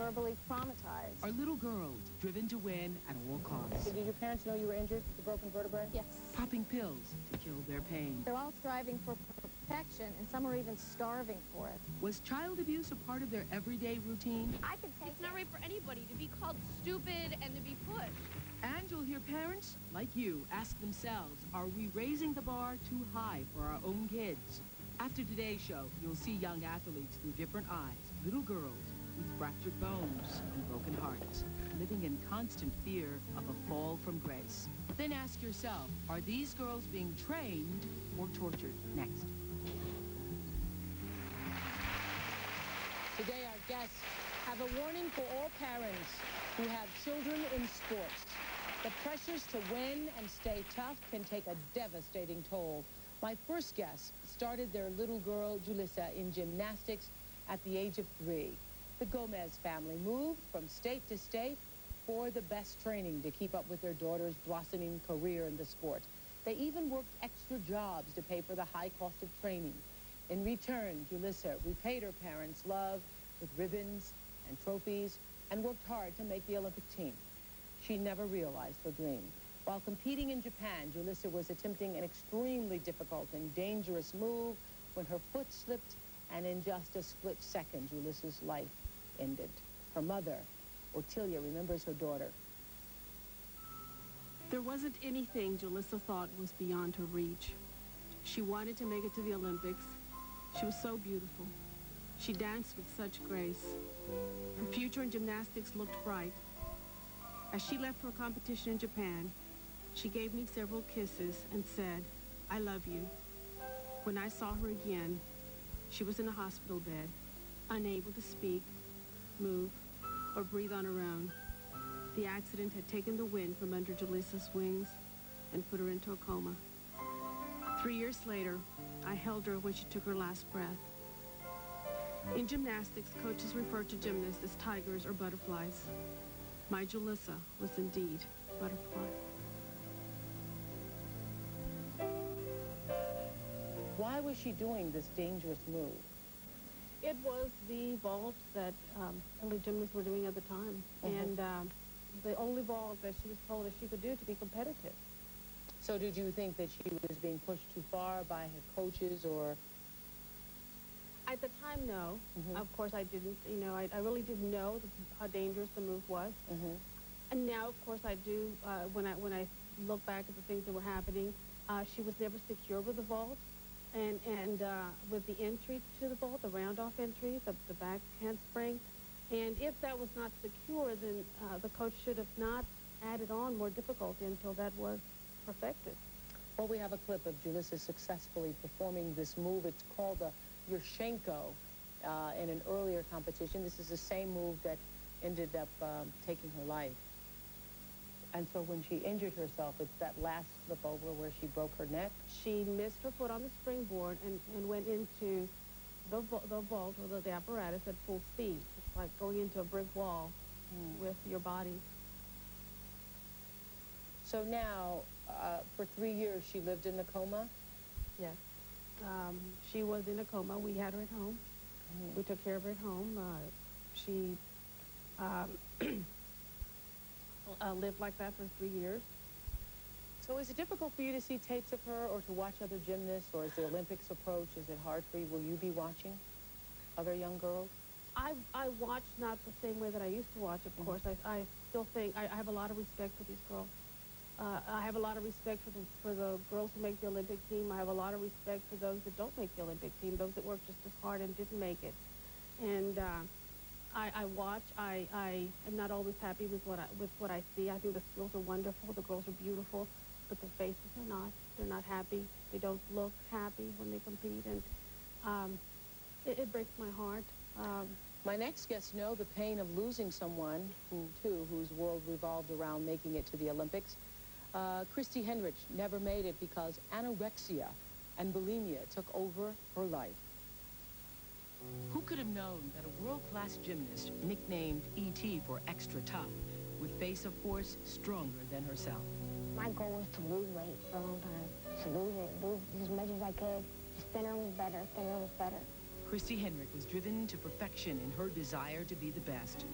verbally traumatized. Are little girls driven to win at all costs. So did your parents know you were injured with a broken vertebrae? Yes. Popping pills to kill their pain. They're all striving for perfection, and some are even starving for it. Was child abuse a part of their everyday routine? I could take It's not right for anybody to be called stupid and to be pushed. And you'll hear parents, like you, ask themselves, are we raising the bar too high for our own kids? After today's show, you'll see young athletes through different eyes, little girls with fractured bones and broken hearts, living in constant fear of a fall from grace. Then ask yourself, are these girls being trained or tortured? Next. Today, our guests have a warning for all parents who have children in sports. The pressures to win and stay tough can take a devastating toll. My first guest started their little girl, Julissa, in gymnastics at the age of 3. The Gomez family moved from state to state for the best training to keep up with their daughter's blossoming career in the sport. They even worked extra jobs to pay for the high cost of training. In return, Julissa repaid her parents' love with ribbons and trophies and worked hard to make the Olympic team. She never realized her dream. While competing in Japan, Julissa was attempting an extremely difficult and dangerous move when her foot slipped, and in just a split second, Julissa's life ended. Her mother, Ottilia, remembers her daughter. There wasn't anything Julissa thought was beyond her reach. She wanted to make it to the Olympics. She was so beautiful. She danced with such grace. Her future in gymnastics looked bright. As she left for a competition in Japan, she gave me several kisses and said, "I love you." When I saw her again, she was in a hospital bed, unable to speak, move, or breathe on her own. The accident had taken the wind from under Julissa's wings and put her into a coma. 3 years later, I held her when she took her last breath. In gymnastics, coaches refer to gymnasts as tigers or butterflies. My Julissa was indeed a butterfly. Why was she doing this dangerous move? It was the vault that elite gymnasts were doing at the time, and the only vault that she was told that she could do to be competitive. So did you think that she was being pushed too far by her coaches, or? At the time, no. Of course, I didn't. You know, I really didn't know how dangerous the move was. And now, of course, I do. When I look back at the things that were happening, she was never secure with the vault, and with the entry to the vault, the round-off entry, the back handspring. And if that was not secure, then the coach should have not added on more difficulty until that was perfected. Well, we have a clip of Julissa successfully performing this move. It's called the Yurshenko in an earlier competition. This is the same move that ended up taking her life. And so when she injured herself, it's that last flip over where she broke her neck. She missed her foot on the springboard and went into the vault, or the apparatus, at full speed. It's like going into a brick wall with your body. So now, for 3 years, she lived in the coma? Yes. She was in a coma. We had her at home. We took care of her at home. She lived like that for 3 years. So is it difficult for you to see tapes of her or to watch other gymnasts, or as the Olympics approach, is it hard for you? Will you be watching other young girls? I watch not the same way that I used to watch, of course. I still think I have a lot of respect for these girls. I have a lot of respect for the girls who make the Olympic team. I have a lot of respect for those that don't make the Olympic team, those that work just as hard and didn't make it. And I watch. I am not always happy with what I see. I think the skills are wonderful. The girls are beautiful, but their faces are not. They're not happy. They don't look happy when they compete, and it breaks my heart. My next guests know the pain of losing someone whose world revolved around making it to the Olympics. Kristie Henrich never made it because anorexia and bulimia took over her life. Who could have known that a world-class gymnast, nicknamed E.T. for extra tough, would face a force stronger than herself? My goal was to lose weight for a long time. To lose as much as I could. Just thinner was better, thinner was better. Kristie Henrich was driven to perfection in her desire to be the best.